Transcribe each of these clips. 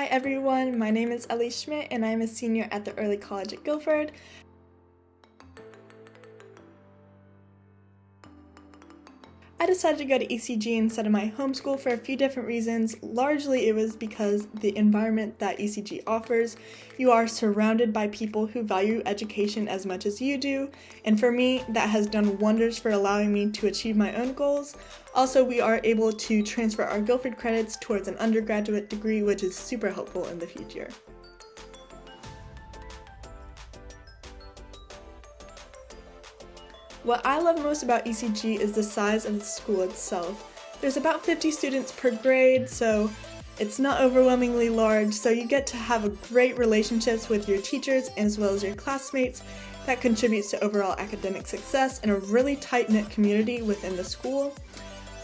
Hi everyone, my name is Ellie Schmidt and I'm a senior at the Early College at Guilford. I decided to go to ECG instead of my home school for a few different reasons. Largely it was because the environment that ECG offers. You are surrounded by people who value education as much as you do, and for me that has done wonders for allowing me to achieve my own goals. Also, we are able to transfer our Guilford credits towards an undergraduate degree, which is super helpful in the future. What I love most about ECG is the size of the school itself. There's about 50 students per grade, so it's not overwhelmingly large, so you get to have a great relationships with your teachers as well as your classmates. That contributes to overall academic success and a really tight-knit community within the school.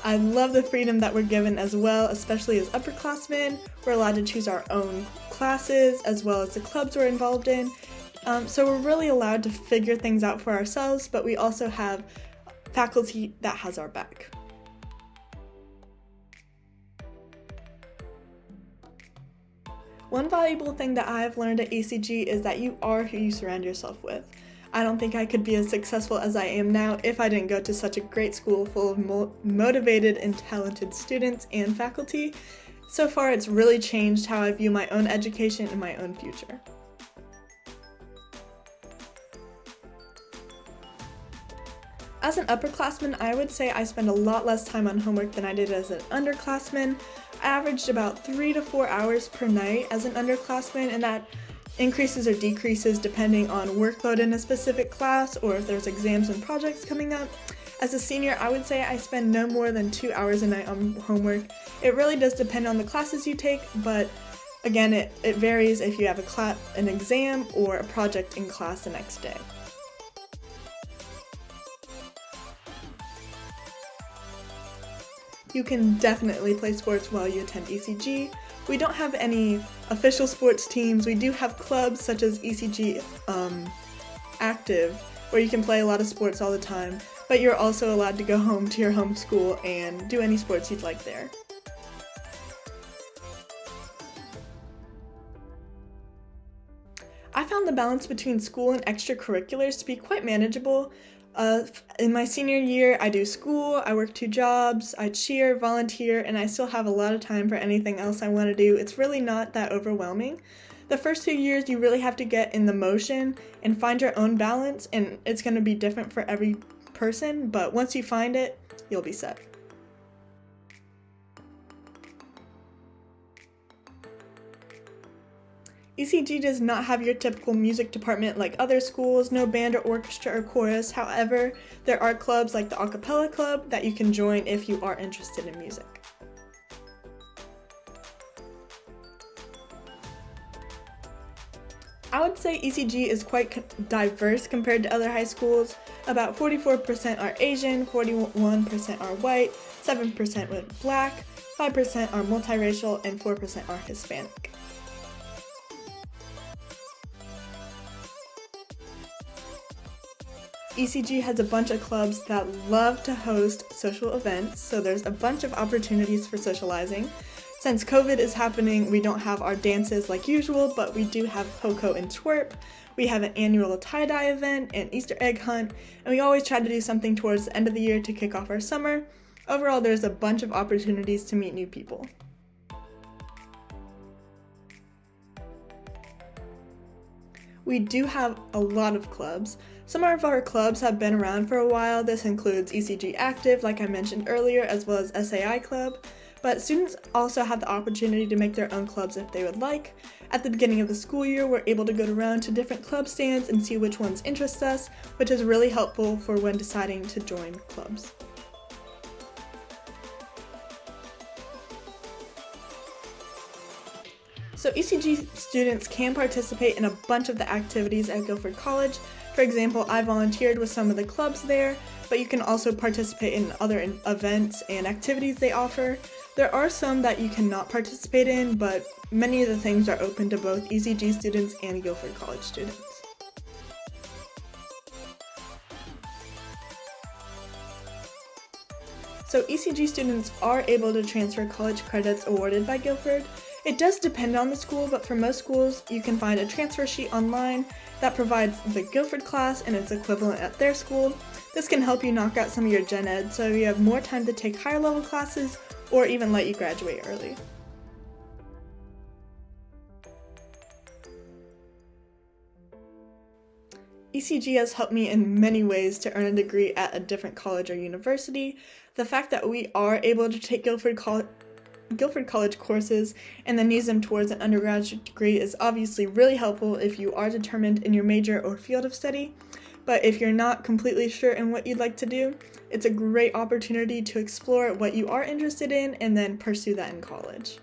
I love the freedom that we're given as well, especially as upperclassmen. We're allowed to choose our own classes as well as the clubs we're involved in. So we're really allowed to figure things out for ourselves, but we also have faculty that has our back. One valuable thing that I've learned at ECG is that you are who you surround yourself with. I don't think I could be as successful as I am now if I didn't go to such a great school full of motivated and talented students and faculty. So far, it's really changed how I view my own education and my own future. As an upperclassman, I would say I spend a lot less time on homework than I did as an underclassman. I averaged about 3 to 4 hours per night as an underclassman, and that increases or decreases depending on workload in a specific class or if there's exams and projects coming up. As a senior, I would say I spend no more than 2 hours a night on homework. It really does depend on the classes you take, but again, it varies if you have an exam or a project in class the next day. You can definitely play sports while you attend ECG. We don't have any official sports teams. We do have clubs such as ECG Active, where you can play a lot of sports all the time, but you're also allowed to go home to your home school and do any sports you'd like there. I found the balance between school and extracurriculars to be quite manageable. In my senior year, I do school, I work 2 jobs, I cheer, volunteer, and I still have a lot of time for anything else I want to do. It's really not that overwhelming. The first 2 years, you really have to get in the motion and find your own balance, and it's going to be different for every person, but once you find it, you'll be set. ECG does not have your typical music department like other schools, no band or orchestra or chorus. However, there are clubs like the a cappella club that you can join if you are interested in music. I would say ECG is quite diverse compared to other high schools. About 44% are Asian, 41% are white, 7% are black, 5% are multiracial, and 4% are Hispanic. ECG has a bunch of clubs that love to host social events, so there's a bunch of opportunities for socializing. Since COVID is happening, we don't have our dances like usual, but we do have Poco and Twerp. We have an annual tie-dye event, an Easter egg hunt, and we always try to do something towards the end of the year to kick off our summer. Overall, there's a bunch of opportunities to meet new people. We do have a lot of clubs. Some of our clubs have been around for a while. This includes ECG Active, like I mentioned earlier, as well as SAI Club. But students also have the opportunity to make their own clubs if they would like. At the beginning of the school year, we're able to go around to different club stands and see which ones interest us, which is really helpful for when deciding to join clubs. So ECG students can participate in a bunch of the activities at Guilford College. For example, I volunteered with some of the clubs there, but you can also participate in other events and activities they offer. There are some that you cannot participate in, but many of the things are open to both ECG students and Guilford College students. So ECG students are able to transfer college credits awarded by Guilford. It does depend on the school, but for most schools, you can find a transfer sheet online that provides the Guilford class and its equivalent at their school. This can help you knock out some of your gen ed so you have more time to take higher level classes or even let you graduate early. ECG has helped me in many ways to earn a degree at a different college or university. The fact that we are able to take Guilford College courses and then use them towards an undergraduate degree is obviously really helpful if you are determined in your major or field of study. But if you're not completely sure in what you'd like to do, it's a great opportunity to explore what you are interested in and then pursue that in college.